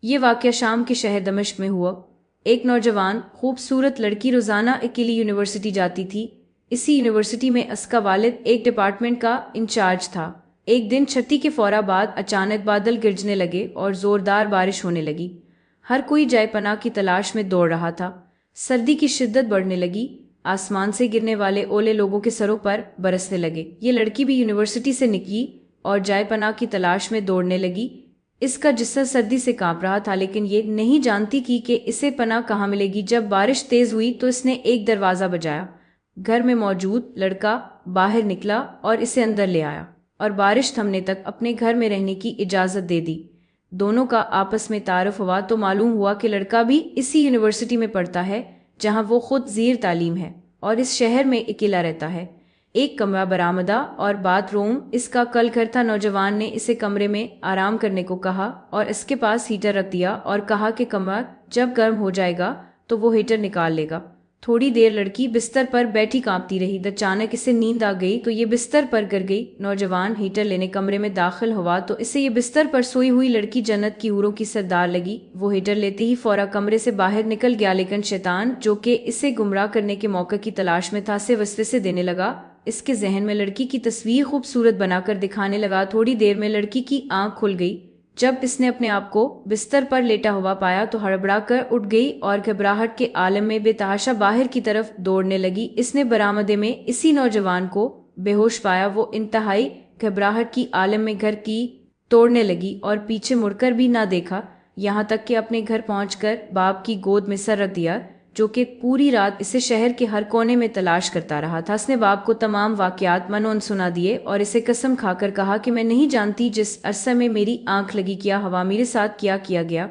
یہ واقعہ شام کے شہر دمشق میں ہوا۔ ایک نوجوان خوبصورت لڑکی روزانہ اکیلی یونیورسٹی جاتی تھی۔ اسی یونیورسٹی میں اس کا والد ایک ڈپارٹمنٹ کا انچارج تھا۔ ایک دن چھٹی کے فوراً بعد اچانک بادل گرجنے لگے اور زوردار بارش ہونے لگی۔ ہر کوئی جائے پناہ کی تلاش میں دوڑ رہا تھا۔ سردی کی شدت بڑھنے لگی، آسمان سے گرنے والے اولے لوگوں کے سروں پر برسنے لگے۔ یہ لڑکی بھی یونیورسٹی سے نکلی اور جائے پناہ کی تلاش میں دوڑنے لگی۔ اس کا جسم سردی سے کانپ رہا تھا، لیکن یہ نہیں جانتی تھی کہ اسے پناہ کہاں ملے گی۔ جب بارش تیز ہوئی تو اس نے ایک دروازہ بجایا۔ گھر میں موجود لڑکا باہر نکلا اور اسے اندر لے آیا اور بارش تھمنے تک اپنے گھر میں رہنے کی اجازت دے دی۔ دونوں کا آپس میں تعارف ہوا تو معلوم ہوا کہ لڑکا بھی اسی یونیورسٹی میں پڑھتا ہے جہاں وہ خود زیر تعلیم ہے اور اس شہر میں اکیلا رہتا ہے۔ ایک کمرہ برآمدہ اور باتھ روم اس کا کل گھر تھا۔ نوجوان نے اسے کمرے میں آرام کرنے کو کہا اور اس کے پاس ہیٹر رکھ دیا اور کہا کہ کمرہ جب گرم ہو جائے گا تو وہ ہیٹر نکال لے گا۔ تھوڑی دیر لڑکی بستر پر بیٹھی کانپتی رہی۔ اچانک اسے نیند آ گئی تو یہ بستر پر گر گئی۔ نوجوان ہیٹر لینے کمرے میں داخل ہوا تو اسے یہ بستر پر سوئی ہوئی لڑکی جنت کی حوروں کی سردار لگی۔ وہ ہیٹر لیتے ہی فوراً کمرے سے باہر نکل گیا، لیکن شیطان جو کہ اسے گمراہ کرنے کے موقع کی تلاش میں تھا اسے وسوسے دینے لگا۔ اس کے ذہن میں لڑکی کی تصویر خوبصورت بنا کر دکھانے لگا۔ تھوڑی دیر میں لڑکی کی آنکھ کھل گئی۔ جب اس نے اپنے آپ کو بستر پر لیٹا ہوا پایا تو ہڑبڑا کر اٹھ گئی اور گھبراہٹ کے عالم میں بے تحاشا باہر کی طرف دوڑنے لگی۔ اس نے برآمدے میں اسی نوجوان کو بے ہوش پایا۔ وہ انتہائی گھبراہٹ کی عالم میں گھر کی توڑنے لگی اور پیچھے مڑ کر بھی نہ دیکھا، یہاں تک کہ اپنے گھر پہنچ کر باپ کی گود میں سر رکھ دیا، جو کہ پوری رات اسے شہر کے ہر کونے میں تلاش کرتا رہا تھا۔ اس نے باپ کو تمام واقعات منون سنا دیے اور اسے قسم کھا کر کہا کہ میں نہیں جانتی جس عرصے میں میری آنکھ لگی کیا ہوا میرے ساتھ کیا گیا،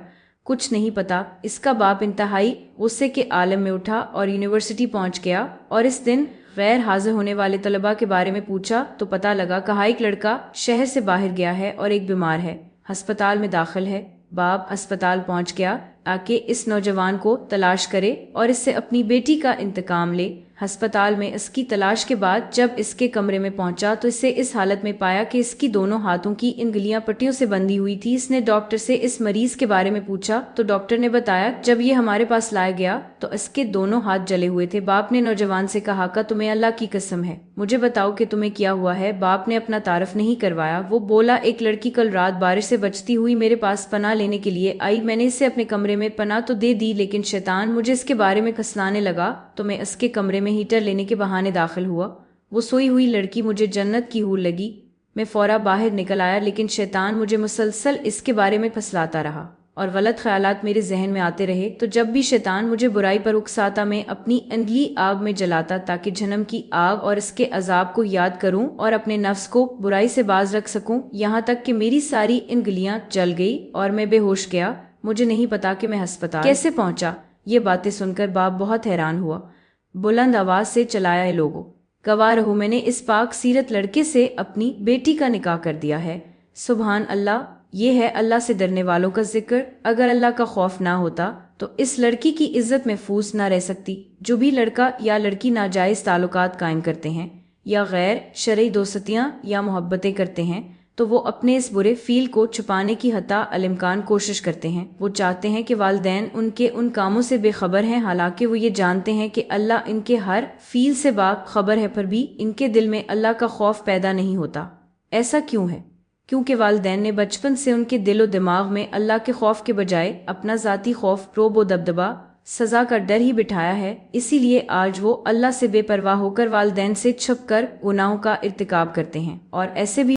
کچھ نہیں پتا۔ اس کا باپ انتہائی غصے کے عالم میں اٹھا اور یونیورسٹی پہنچ گیا اور اس دن غیر حاضر ہونے والے طلباء کے بارے میں پوچھا تو پتہ لگا کہا ایک لڑکا شہر سے باہر گیا ہے اور ایک بیمار ہے، ہسپتال میں داخل ہے۔ باپ ہسپتال پہنچ گیا تاکہ اس نوجوان کو تلاش کرے اور اس سے اپنی بیٹی کا انتقام لے۔ ہسپتال میں اس کی تلاش کے بعد جب اس کے کمرے میں پہنچا تو اسے اس حالت میں پایا کہ اس کی دونوں ہاتھوں کی انگلیاں پٹیوں سے بندھی ہوئی تھی۔ اس نے ڈاکٹر سے اس مریض کے بارے میں پوچھا تو ڈاکٹر نے بتایا جب یہ ہمارے پاس لایا گیا تو اس کے دونوں ہاتھ جلے ہوئے تھے۔ باپ نے نوجوان سے کہا کہ تمہیں اللہ کی قسم ہے، مجھے بتاؤ کہ تمہیں کیا ہوا ہے۔ باپ نے اپنا تعارف نہیں کروایا۔ وہ بولا ایک لڑکی کل رات بارش سے بچتی ہوئی میرے پاس پناہ لینے کے لیے آئی، میں نے اسے اپنے کمرے میں پناہ تو دے دی، لیکن شیطان مجھے اس کے بارے میں کھسلانے لگا تو میں اس کے کمرے میں ہیٹر لینے کے بہانے داخل ہوا۔ وہ سوئی ہوئی لڑکی مجھے جنت کی حور لگی، میں فوراً باہر نکل آیا، لیکن شیطان مجھے مسلسل اس کے بارے میں پھسلاتا رہا اور غلط خیالات میرے ذہن میں آتے رہے۔ تو جب بھی شیطان مجھے برائی پر اکساتا میں اپنی انگلی آگ میں جلاتا تاکہ جہنم کی آگ اور اس کے عذاب کو یاد کروں اور اپنے نفس کو برائی سے باز رکھ سکوں، یہاں تک کہ میری ساری انگلیاں جل گئی اور میں بے ہوش گیا۔ مجھے نہیں پتا کہ میں ہسپتال کیسے پہنچا۔ یہ باتیں سن کر باپ بہت حیران ہوا۔ بلند آواز سے چلایا، اے لوگو، گواہ رہو، میں نے اس پاک سیرت لڑکے سے اپنی بیٹی کا نکاح کر دیا ہے۔ سبحان اللہ، یہ ہے اللہ سے ڈرنے والوں کا ذکر۔ اگر اللہ کا خوف نہ ہوتا تو اس لڑکی کی عزت محفوظ نہ رہ سکتی۔ جو بھی لڑکا یا لڑکی ناجائز تعلقات قائم کرتے ہیں یا غیر شرعی دوستیاں یا محبتیں کرتے ہیں تو وہ اپنے اس برے فیل کو چھپانے کی حتی الامکان کوشش کرتے ہیں۔ وہ چاہتے ہیں کہ والدین ان کے ان کاموں سے بے خبر ہیں، حالانکہ وہ یہ جانتے ہیں کہ اللہ ان کے ہر فیل سے باخبر ہے، پر بھی ان کے دل میں اللہ کا خوف پیدا نہیں ہوتا۔ ایسا کیوں ہے؟ کیونکہ والدین نے بچپن سے ان کے دل و دماغ میں اللہ کے خوف کے بجائے اپنا ذاتی خوف، رعب و دبدبہ، سزا کا ڈر ہی بٹھایا ہے۔ اسی لیے آج وہ اللہ سے بے پرواہ ہو کر والدین سے چھپ کر گناہوں کا ارتکاب کرتے ہیں، اور ایسے بھی